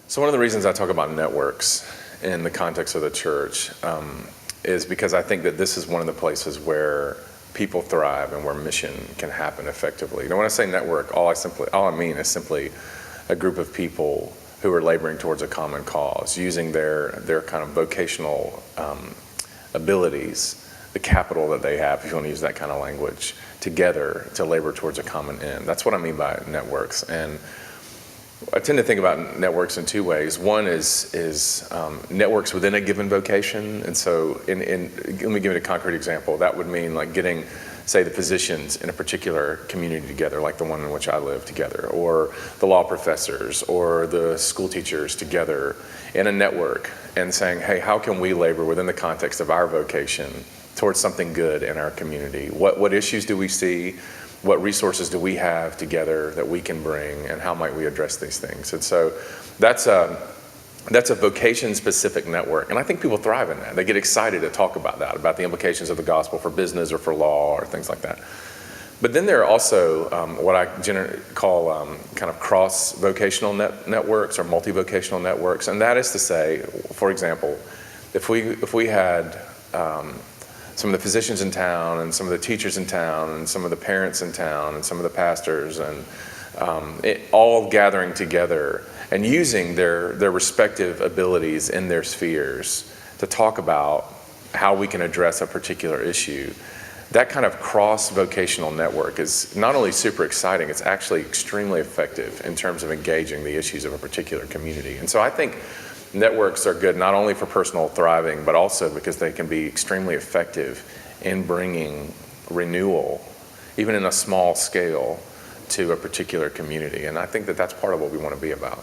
So one of the reasons I talk about networks in the context of the church is because I think that this is one of the places where people thrive and where mission can happen effectively. You know, when I say network, all I mean is simply a group of people who are laboring towards a common cause, using their kind of vocational abilities, the capital that they have, if you want to use that kind of language, together to labor towards a common end. That's what I mean by networks. And I tend to think about networks in two ways. One is networks within a given vocation. And so let me give you a concrete example. That would mean like getting, say, the physicians in a particular community together, like the one in which I live together, or the law professors or the school teachers together in a network and saying, hey, how can we labor within the context of our vocation towards something good in our community? What issues do we see? What resources do we have together that we can bring, and how might we address these things? And so that's a vocation-specific network, and I think people thrive in that. They get excited to talk about that, about the implications of the gospel for business or for law or things like that. But then there are also what I generally call kind of cross-vocational networks or multi-vocational networks, and that is to say, for example, if we had some of the physicians in town and some of the teachers in town and some of the parents in town and some of the pastors and all gathering together and using their respective abilities in their spheres to talk about how we can address a particular issue. That kind of cross-vocational network is not only super exciting, it's actually extremely effective in terms of engaging the issues of a particular community. And so I think networks are good not only for personal thriving, but also because they can be extremely effective in bringing renewal, even in a small scale, to a particular community. And I think that that's part of what we want to be about.